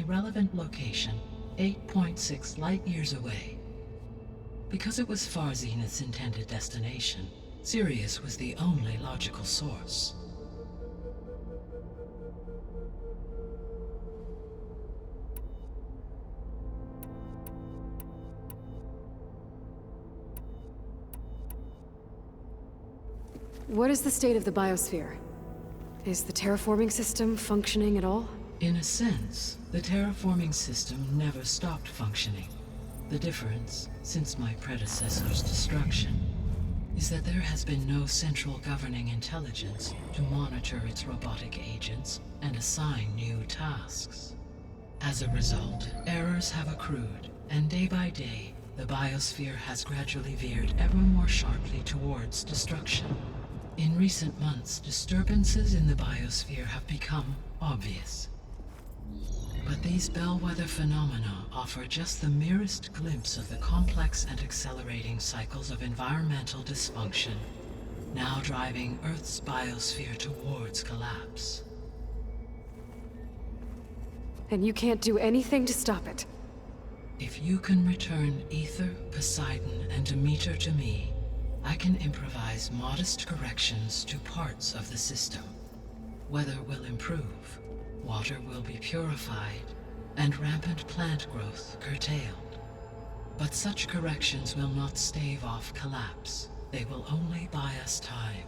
relevant location 8.6 light-years away. Because it was far Zenith's intended destination, Sirius was the only logical source. What is the state of the biosphere? Is the terraforming system functioning at all? In a sense, the terraforming system never stopped functioning. The difference, since my predecessor's destruction, is that there has been no central governing intelligence to monitor its robotic agents and assign new tasks. As a result, errors have accrued, and day by day, the biosphere has gradually veered ever more sharply towards destruction. In recent months, disturbances in the biosphere have become obvious. But these bellwether phenomena offer just the merest glimpse of the complex and accelerating cycles of environmental dysfunction, now driving Earth's biosphere towards collapse. And you can't do anything to stop it? If you can return Ether, Poseidon, and Demeter to me, I can improvise modest corrections to parts of the system. Weather will improve, water will be purified, and rampant plant growth curtailed. But such corrections will not stave off collapse. They will only buy us time.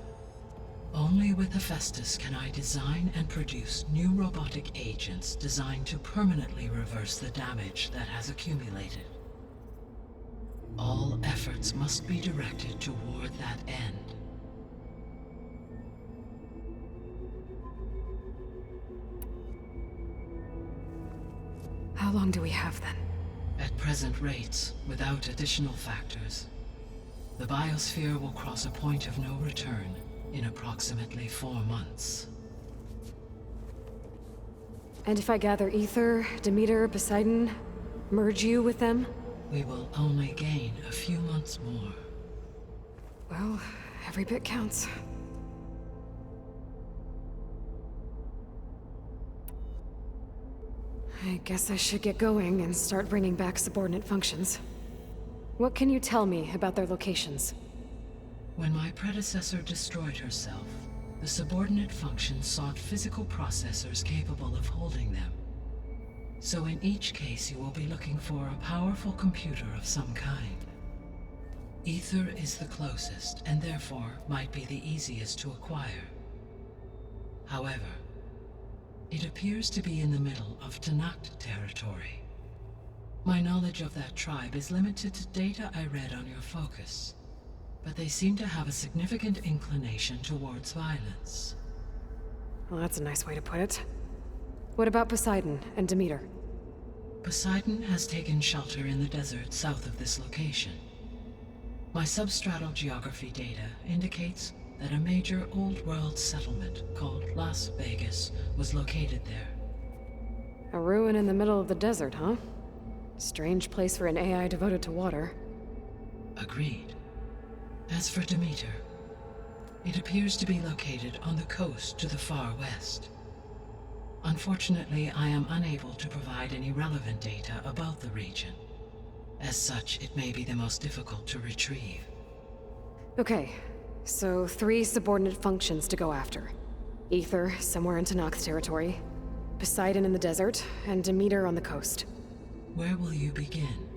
Only with Hephaestus can I design and produce new robotic agents designed to permanently reverse the damage that has accumulated. All efforts must be directed toward that end. How long do we have then? At present rates, without additional factors, the biosphere will cross a point of no return in approximately 4 months. And if I gather Ether, Demeter, Poseidon, merge you with them? We will only gain a few months more. Well, every bit counts. I guess I should get going and start bringing back subordinate functions. What can you tell me about their locations? When my predecessor destroyed herself, the subordinate functions sought physical processors capable of holding them. So in each case you will be looking for a powerful computer of some kind. Ether is the closest, and therefore might be the easiest to acquire. However, it appears to be in the middle of Tanakh territory. My knowledge of that tribe is limited to data I read on your focus, but they seem to have a significant inclination towards violence. Well, that's a nice way to put it. What about Poseidon and Demeter? Poseidon has taken shelter in the desert south of this location. My substratal geography data indicates that a major old-world settlement called Las Vegas was located there. A ruin in the middle of the desert, huh? Strange place for an AI devoted to water. Agreed. As for Demeter, it appears to be located on the coast to the far west. Unfortunately, I am unable to provide any relevant data about the region. As such, it may be the most difficult to retrieve. Okay, so 3 subordinate functions to go after. Ether, somewhere in Tanakh territory. Poseidon in the desert, and Demeter on the coast. Where will you begin?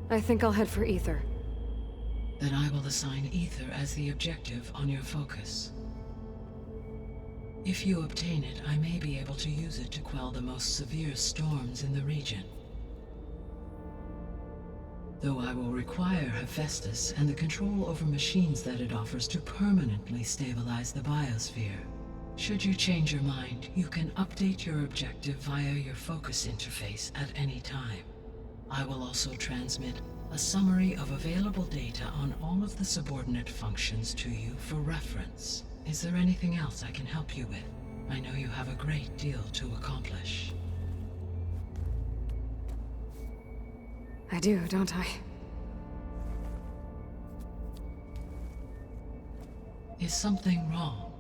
I think I'll head for Ether. Then I will assign Ether as the objective on your focus. If you obtain it, I may be able to use it to quell the most severe storms in the region. Though I will require Hephaestus and the control over machines that it offers to permanently stabilize the biosphere. Should you change your mind, you can update your objective via your focus interface at any time. I will also transmit a summary of available data on all of the subordinate functions to you for reference. Is there anything else I can help you with? I know you have a great deal to accomplish. I do, don't I? Is something wrong?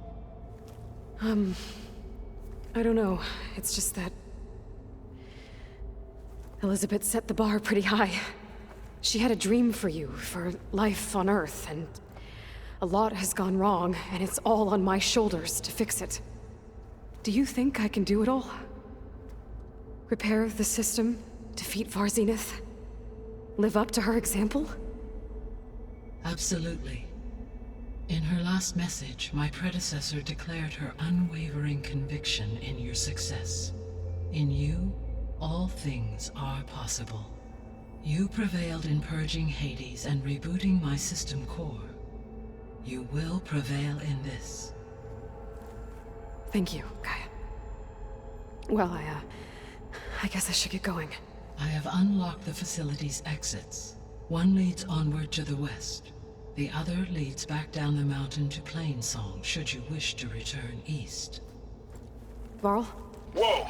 I don't know. It's just that... Elizabeth set the bar pretty high. She had a dream for you, for life on Earth, and... a lot has gone wrong, and it's all on my shoulders to fix it. Do you think I can do it all? Repair the system, defeat Varzinith, live up to her example? Absolutely. In her last message, my predecessor declared her unwavering conviction in your success. In you, all things are possible. You prevailed in purging Hades and rebooting my system core. You will prevail in this. Thank you, Gaia. Well, I guess I should get going. I have unlocked the facility's exits. One leads onward to the west. The other leads back down the mountain to Plainsong, should you wish to return east. Varl? Whoa!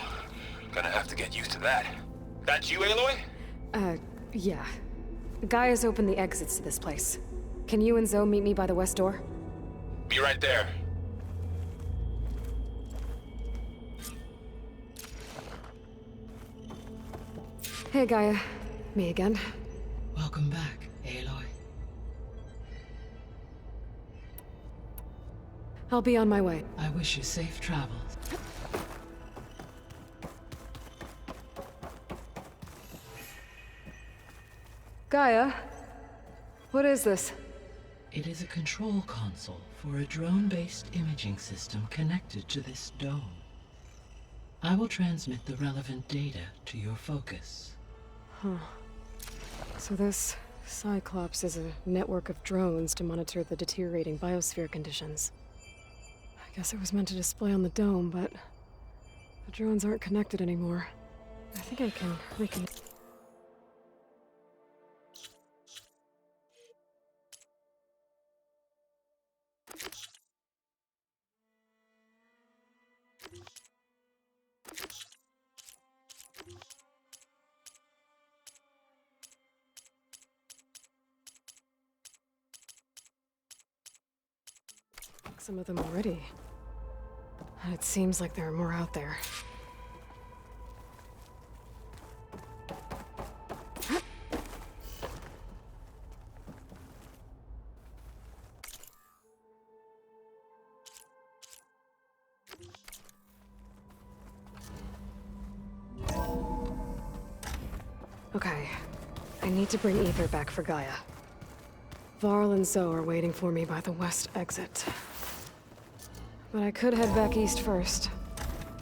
Gonna have to get used to that. That's you, Aloy? Yeah. Gaia's opened the exits to this place. Can you and Zoe meet me by the west door? Be right there. Hey, Gaia. Me again. Welcome back, Aloy. I'll be on my way. I wish you safe travels. Gaia? What is this? It is a control console for a drone-based imaging system connected to this dome. I will transmit the relevant data to your focus. Huh. So this Cyclops is a network of drones to monitor the deteriorating biosphere conditions. I guess it was meant to display on the dome, but the drones aren't connected anymore. I think I can reconnect. Some of them already. And it seems like there are more out there. Okay. I need to bring Ether back for Gaia. Varl and Zoe are waiting for me by the west exit. But I could head back east first.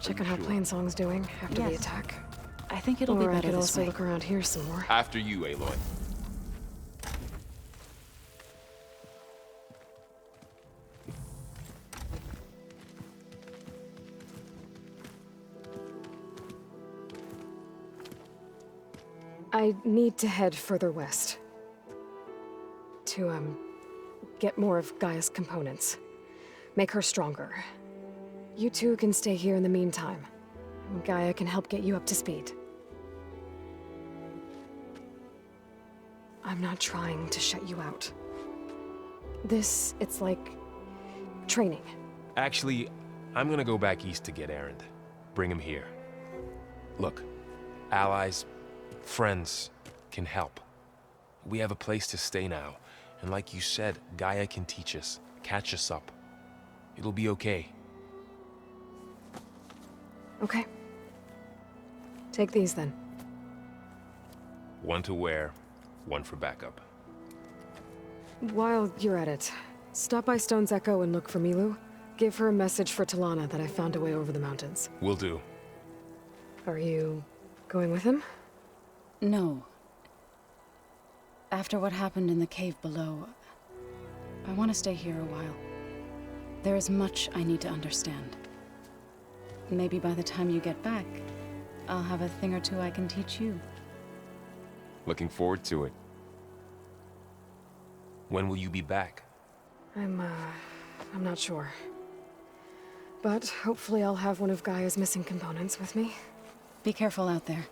Check on how Plainsong's doing after the attack. I think it'll be Or I better could this also way. look around here some more. After you, Aloy. I need to head further west. To, get more of Gaia's components. Make her stronger. You two can stay here in the meantime. Gaia can help get you up to speed. I'm not trying to shut you out. It's like... training. Actually, I'm gonna go back east to get Erend. Bring him here. Look, allies, friends can help. We have a place to stay now, and like you said, Gaia can teach us, catch us up. It'll be okay. Okay. Take these then. One to wear, one for backup. While you're at it, stop by Stone's Echo and look for Milu. Give her a message for Talana that I found a way over the mountains. Will do. Are you going with him? No. After what happened in the cave below, I want to stay here a while. There is much I need to understand. Maybe by the time you get back, I'll have a thing or two I can teach you. Looking forward to it. When will you be back? I'm not sure. But hopefully I'll have one of Gaia's missing components with me. Be careful out there.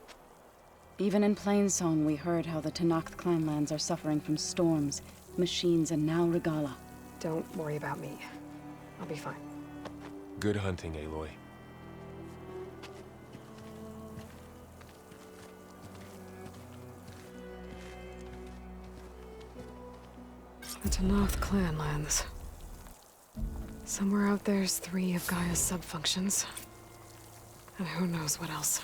Even in Plainsong, we heard how the Tenakth climelands are suffering from storms, machines, and now Regala. Don't worry about me. I'll be fine. Good hunting, Aloy. The Tanoth clan lands. Somewhere out there's 3 of Gaia's subfunctions. And who knows what else.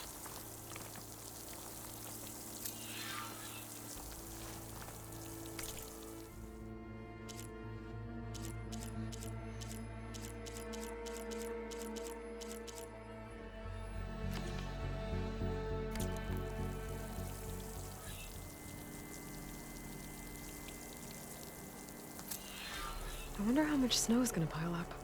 I wonder how much snow is gonna pile up.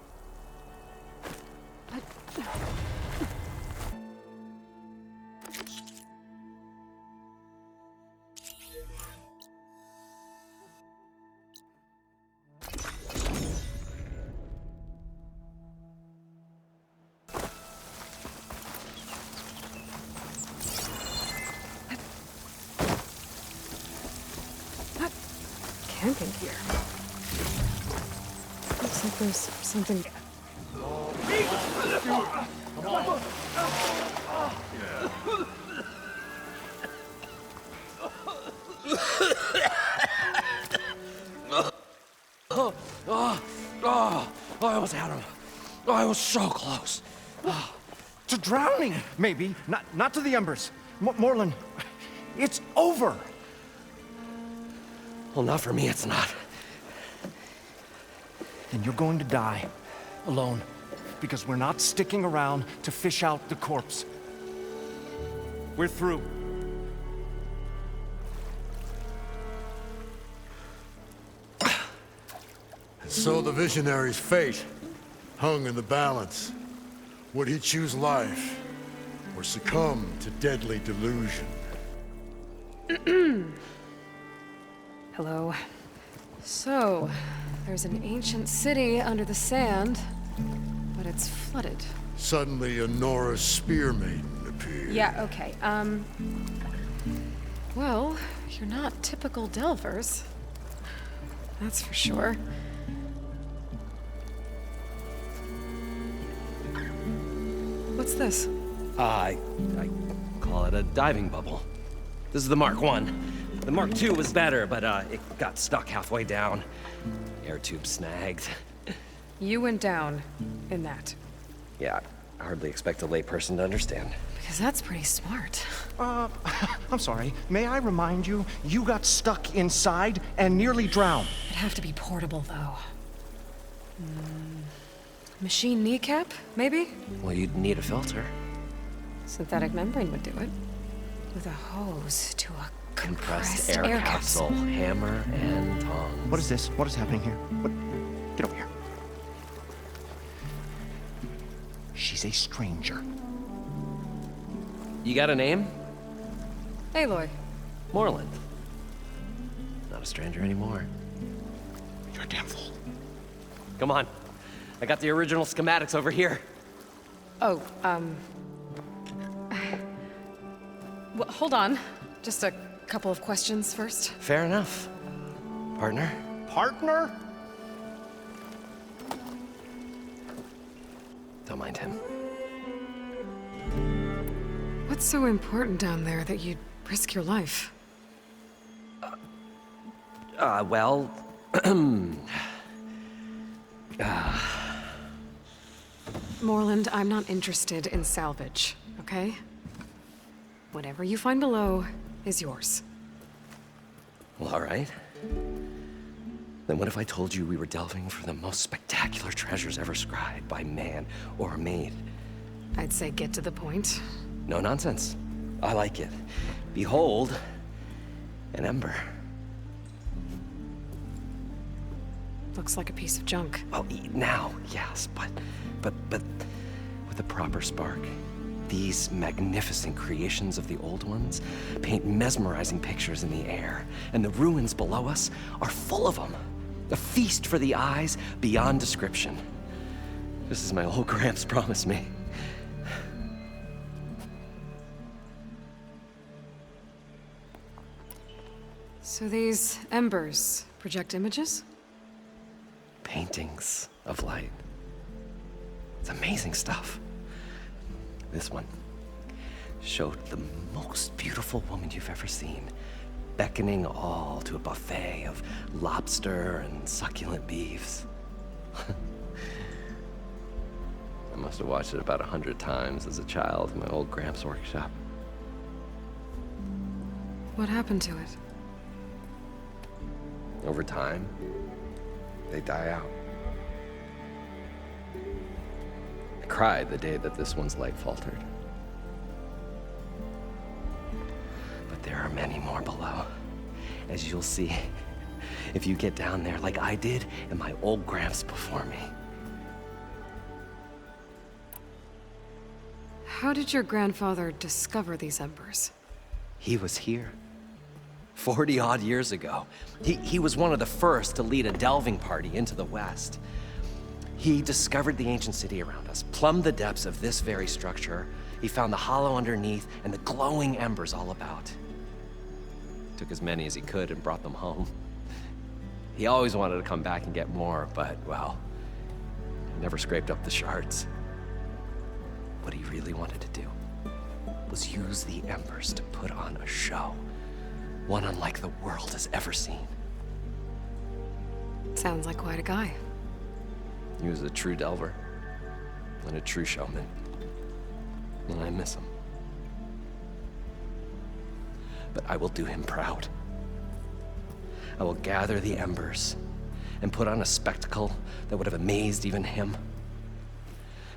Camping gear. Looks like there's something. I almost had him. I was so close. To drowning, maybe. Not to the embers. Morlund, it's over. Well, not for me, it's not. Then you're going to die. Alone. Because we're not sticking around to fish out the corpse. We're through. So the visionary's fate hung in the balance. Would he choose life or succumb to deadly delusion? Hello. So, there's an ancient city under the sand, but it's flooded. Suddenly a Norse spear maiden appeared. Yeah, okay. Well, you're not typical Delvers. That's for sure. What's this? I call it a diving bubble. This is the Mark 1. The Mark 2 was better, but it got stuck halfway down. Air tube snagged. You went down in that. Yeah, I hardly expect a layperson to understand. Because that's pretty smart. I'm sorry. May I remind you, you got stuck inside and nearly drowned. It'd have to be portable, though. Machine kneecap, maybe? Well, you'd need a filter. Synthetic membrane would do it. With a hose to a Compressed air capsule, hammer and tongs. What is this? What is happening here? What? Get over here. She's a stranger. You got a name? Aloy. Morlund. Not a stranger anymore. You're a damn fool. Come on. I got the original schematics over here. Oh, well, hold on. Just a couple of questions first. Fair enough. Partner? Partner? Don't mind him. What's so important down there that you'd risk your life? Well... Morlund, I'm not interested in salvage, okay? Whatever you find below is yours. Well, all right. Then what if I told you we were delving for the most spectacular treasures ever scribed by man or maid? I'd say get to the point. No nonsense. I like it. Behold, an ember. Looks like a piece of junk. Well, now, yes, but with a proper spark. These magnificent creations of the old ones paint mesmerizing pictures in the air, and the ruins below us are full of them. A feast for the eyes beyond description. Just as my old Gramps promised me. So these embers project images? Paintings of light. amazing stuff. This one showed the most beautiful woman you've ever seen, beckoning all to a buffet of lobster and succulent beefs. I must have watched it about 100 times as a child in my old Gramps' workshop. What happened to it? Over time, they die out. I cried the day that this one's light faltered. But there are many more below, as you'll see if you get down there like I did and my old Gramps before me. How did your grandfather discover these embers? He was here 40-odd years ago. He was one of the first to lead a delving party into the West. He discovered the ancient city around us, plumbed the depths of this very structure. He found the hollow underneath and the glowing embers all about. Took as many as he could and brought them home. He always wanted to come back and get more, but, well, never scraped up the shards. What he really wanted to do was use the embers to put on a show, one unlike the world has ever seen. Sounds like quite a guy. He was a true delver and a true showman, and I miss him. But I will do him proud. I will gather the embers and put on a spectacle that would have amazed even him.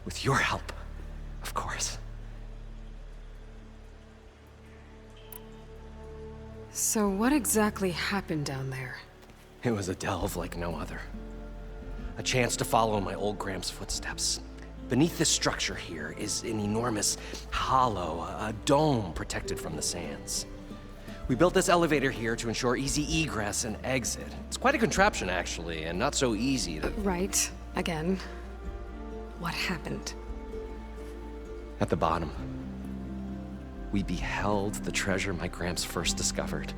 With your help, of course. So what exactly happened down there? It was a delve like no other. A chance to follow in my old Gramps' footsteps. Beneath this structure here is an enormous hollow, a dome protected from the sands. We built this elevator here to ensure easy egress and exit. It's quite a contraption, actually, and not so easy to... Right. Again. What happened? At the bottom, we beheld the treasure my Gramps first discovered.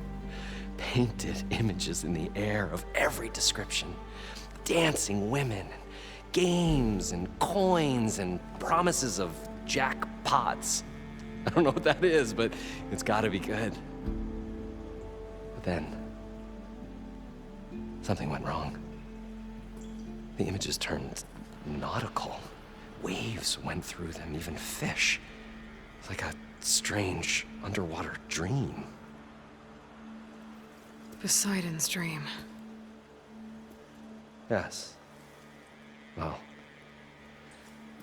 Painted images in the air of every description. Dancing women, games and coins and promises of jackpots. I don't know what that is, but it's gotta be good. But then, something went wrong. The images turned nautical. Waves went through them, even fish. It's like a strange underwater dream. Poseidon's dream. Yes. Well,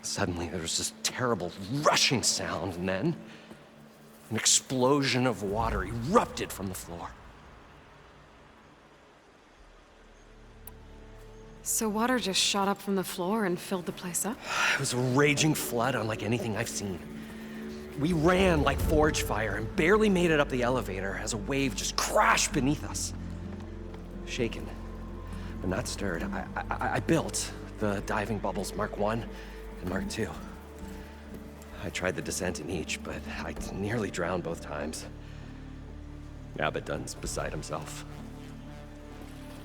suddenly there was this terrible rushing sound, and then an explosion of water erupted from the floor. So water just shot up from the floor and filled the place up? It was a raging flood unlike anything I've seen. We ran like forge fire and barely made it up the elevator as a wave just crashed beneath us. Shaken, but not stirred, I built the diving bubbles Mark I and Mark II. I tried the descent in each, but I nearly drowned both times. Abaddon's beside himself.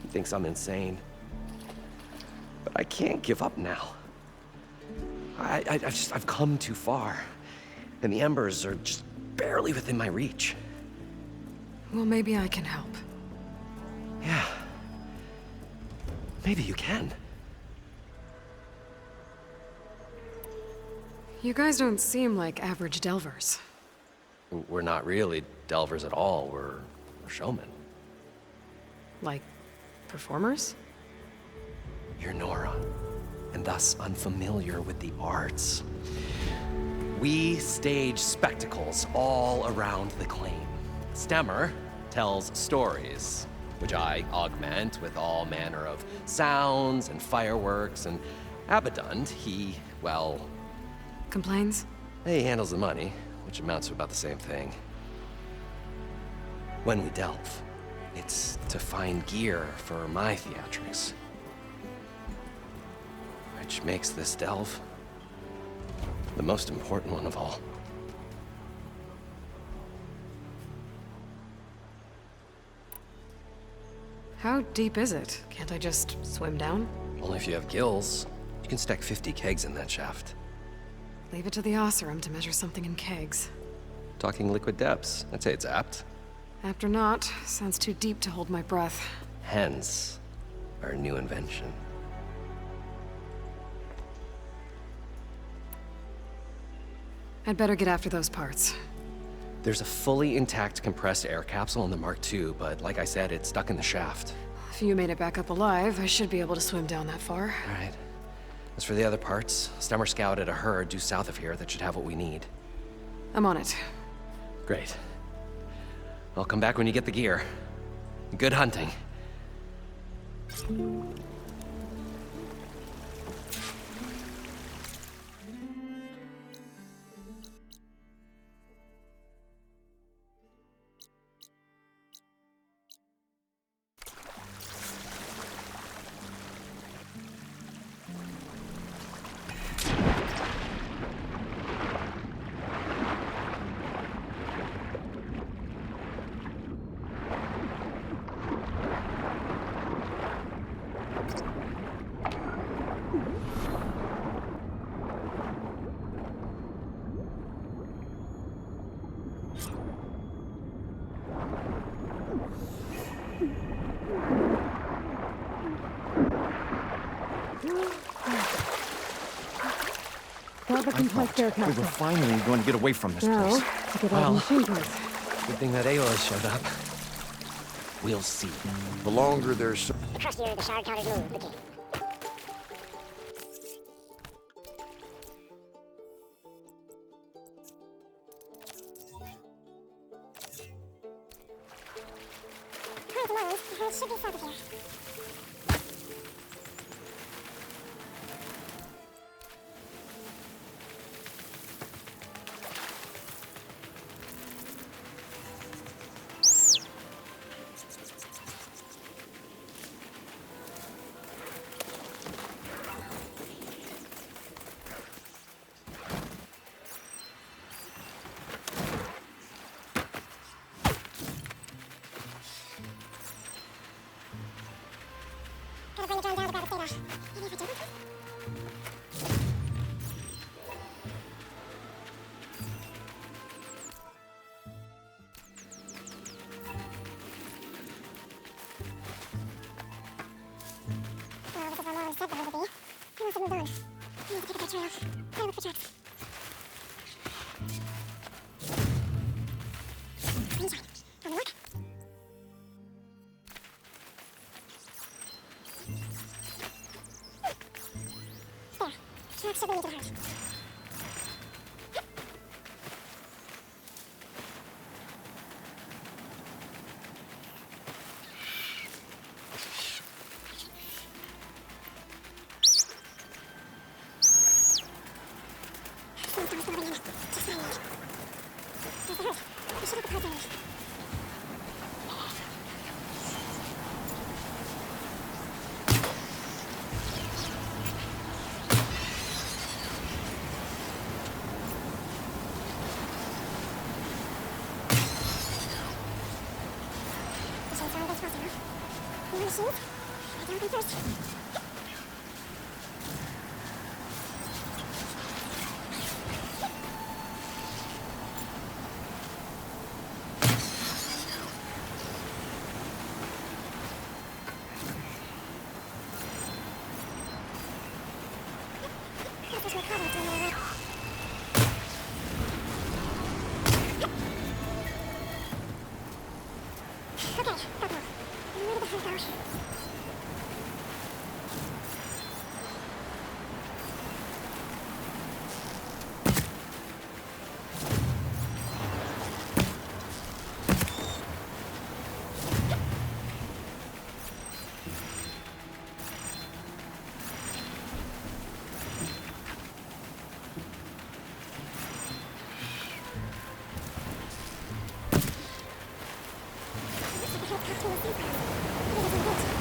He thinks I'm insane. But I can't give up now. I've come too far. And the embers are just barely within my reach. Well, maybe I can help. Yeah. Maybe you can. You guys don't seem like average delvers. We're not really delvers at all. We're showmen. Like, performers? You're Nora, and thus unfamiliar with the arts. We stage spectacles all around the claim. Stemmer tells stories, which I augment with all manner of sounds and fireworks, and Abaddon, he, well... Complains? He handles the money, which amounts to about the same thing. When we delve, it's to find gear for my theatrics. Which makes this delve the most important one of all. How deep is it? Can't I just swim down? Only if you have gills. You can stack 50 kegs in that shaft. Leave it to the Oseram to measure something in kegs. Talking liquid depths. I'd say it's apt. Apt or not, sounds too deep to hold my breath. Hence, our new invention. I'd better get after those parts. There's a fully intact compressed air capsule in the Mark II, but like I said, it's stuck in the shaft. If you made it back up alive, I should be able to swim down that far. All right. As for the other parts, Stemmer scouted a herd due south of here that should have what we need. I'm on it. Great. I'll come back when you get the gear. Good hunting. Grab a compressed air We were capsule. finally going to get away from this Now, place. to get out of the machine place. Good thing that Aloy showed up. We'll see. The longer there's The crustier the shard counters move, the king. According to Mullins, the herd should be south of here. Gotta bring the drone down to grab the data. Maybe if I jump it? Well, this is where Mullins said the herd would be. He must have moved on. I need to pick up that trail. Gotta look for tracks. Green shine. On the mark. There. Tracks should lead me to the herd. Someone's still living in it. Just finding it. There's the herd. We should look at the herd area. Machines are on base also, huh? More machines? I down them first. Gotta push my car down to another level. Okay, got more. Where did the herd go? Looks like the herd's costume is safe. Maybe there's a boat.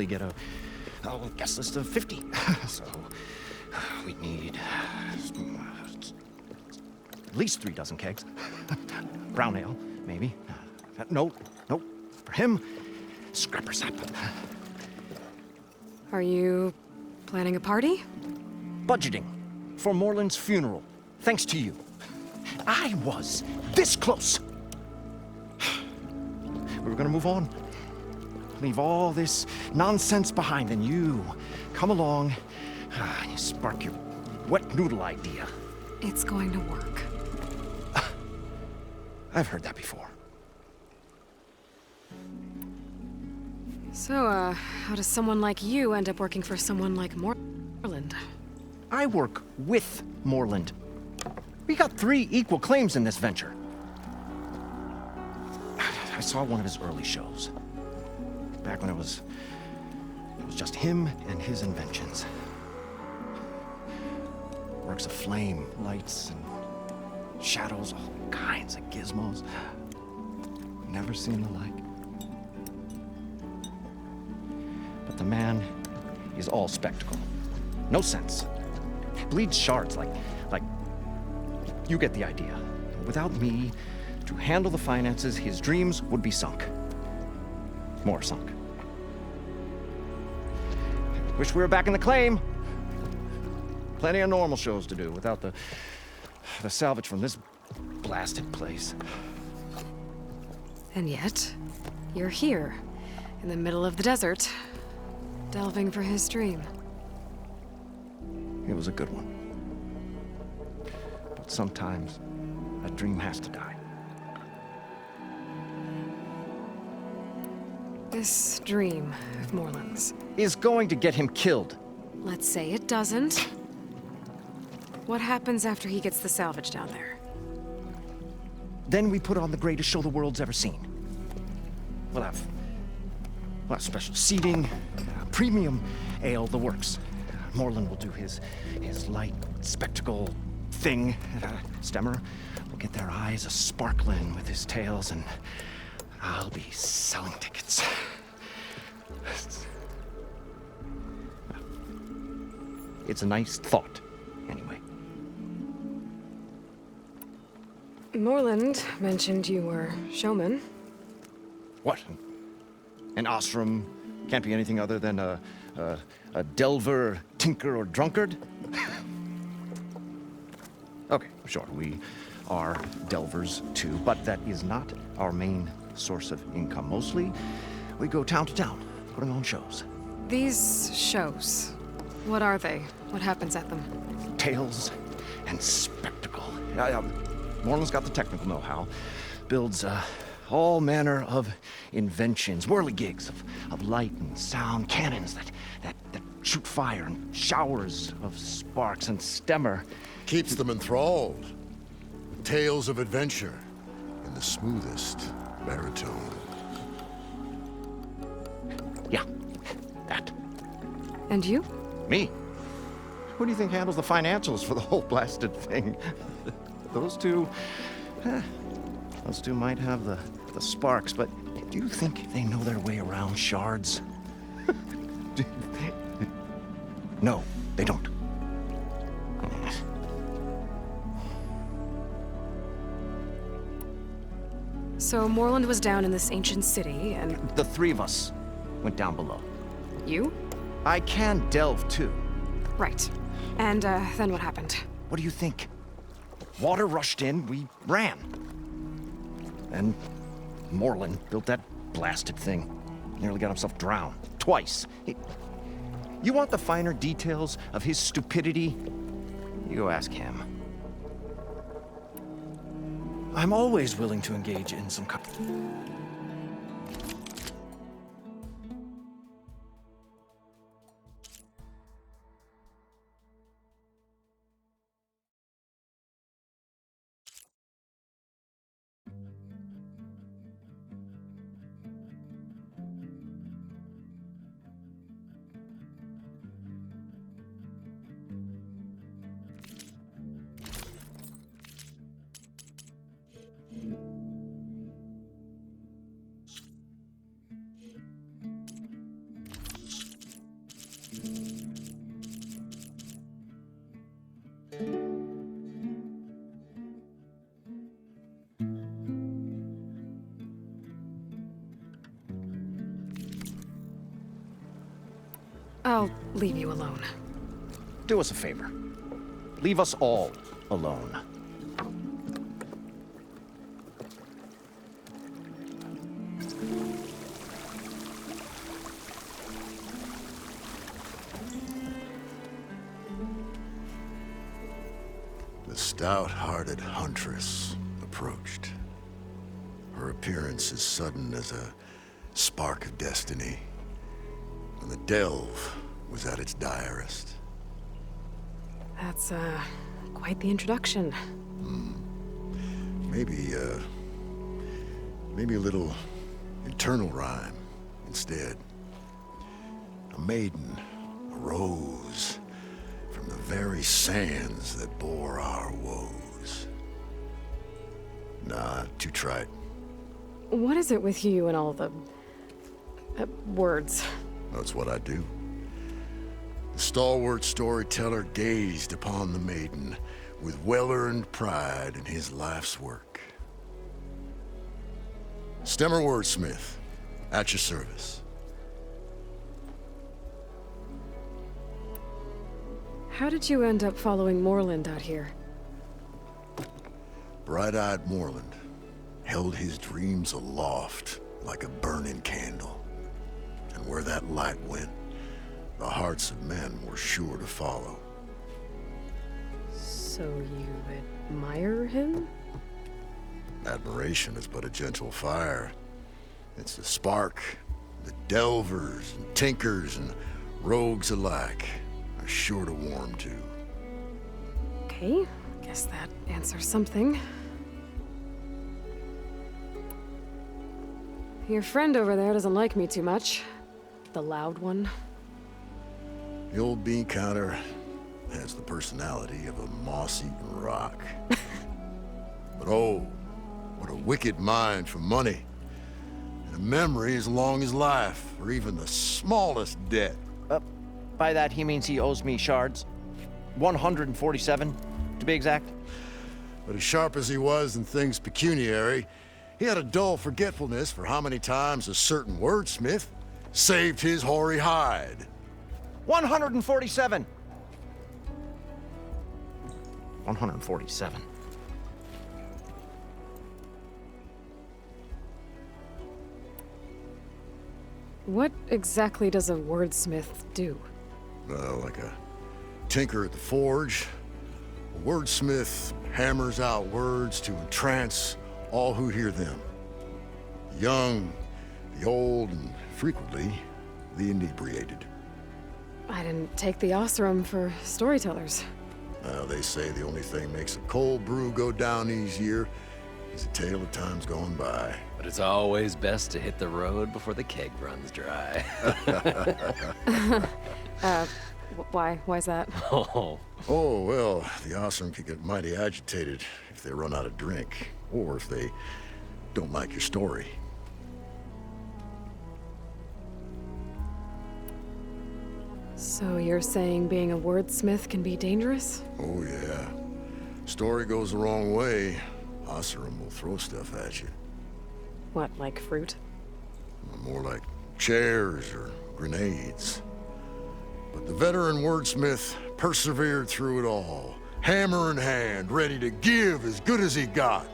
probably get a guest list of 50. So we'd need at least 3 dozen kegs. Brown ale, maybe. No. For him, scrapper sap. Are you planning a party? Budgeting for Moreland's funeral, thanks to you. I was this close. We were gonna move on. Leave all this nonsense behind, and you come along, and you spark your wet noodle idea. It's going to work. I've heard that before. So, how does someone like you end up working for someone like Moreland? I work with Moreland. We got 3 equal claims in this venture. I saw one of his early shows. Back when it was just him and his inventions. Works of flame, lights, and shadows, all kinds of gizmos. Never seen the like. But the man is all spectacle. No sense. Bleeds shards like you get the idea. Without me to handle the finances, his dreams would be sunk. More sunk. Wish we were back in the claim. Plenty of normal shows to do without the salvage from this blasted place. And yet, you're here, in the middle of the desert, delving for his dream. It was a good one. But sometimes, a dream has to die. This dream of Moreland's. Is going to get him killed. Let's say it doesn't. What happens after he gets the salvage down there? Then we put on the greatest show the world's ever seen. We'll have special seating, premium ale, the works. Moreland will do his light spectacle thing. Stemmer will get their eyes a-sparkling with his tales, and I'll be selling tickets. It's a nice thought, anyway. Moreland mentioned you were showman. What? An ostrom can't be anything other than a delver, tinker, or drunkard? Okay, sure, we are delvers too, but that is not our main source of income. Mostly, we go town to town, putting on shows. These shows, what are they? What happens at them? Tales and spectacle. Moreland's got the technical know-how. Builds all manner of inventions, whirligigs of light and sound, cannons that shoot fire, and showers of sparks, and Stemmer Keeps them enthralled. Tales of adventure in the smoothest baritone. Yeah, that. And you? Me? Who do you think handles the financials for the whole blasted thing? Those two might have the sparks, but do you think they know their way around shards? No, they don't. So Moreland was down in this ancient city, and The 3 of us went down below. you? I can delve too. Right. And then what happened? What do you think? Water rushed in, we ran. And Moreland built that blasted thing. Nearly got himself drowned. Twice. You want the finer details of his stupidity? You go ask him. I'm always willing to engage in some I'll leave you alone. Do us a favor. Leave us all alone. The stout-hearted huntress approached. Her appearance as sudden as a spark of destiny, when the delve was at its direst. That's, quite the introduction. Maybe a little internal rhyme instead. A maiden arose from the very sands that bore our woes. Nah, too trite. What is it with you and all the... words? That's what I do. The stalwart storyteller gazed upon the maiden with well-earned pride in his life's work. Stemmer wordsmith, at your service. How did you end up following Moreland out here? Bright-eyed Moreland held his dreams aloft like a burning candle. And where that light went, the hearts of men were sure to follow. So you admire him? Admiration is but a gentle fire. It's the spark that delvers and tinkers and rogues alike are sure to warm to. Okay, guess that answers something. Your friend over there doesn't like me too much. The loud one. The old bean counter has the personality of a moss-eaten rock. But oh, what a wicked mind for money. And a memory as long as life, or even the smallest debt. By that, he means he owes me shards. 147, to be exact. But as sharp as he was in things pecuniary, he had a dull forgetfulness for how many times a certain wordsmith saved his hoary hide. 147. 147. What exactly does a wordsmith do? Like a tinker at the forge, a wordsmith hammers out words to entrance all who hear them. The young, the old, and frequently the inebriated. I didn't take the Osram for storytellers. They say the only thing makes a cold brew go down easier is a tale of times gone by. But it's always best to hit the road before the keg runs dry. Why? Why's that? Oh. Oh, well, the Osram can get mighty agitated if they run out of drink, or if they don't like your story. So you're saying being a wordsmith can be dangerous? Oh, yeah. Story goes the wrong way, Osram will throw stuff at you. What, like fruit? More like chairs or grenades. But the veteran wordsmith persevered through it all, hammer in hand, ready to give as good as he got.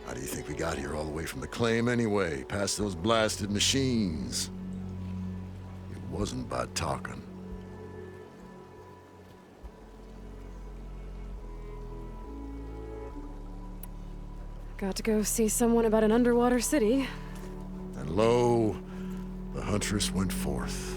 How do you think we got here all the way from the claim anyway, past those blasted machines? It wasn't by talking. Got to go see someone about an underwater city. And lo, the huntress went forth.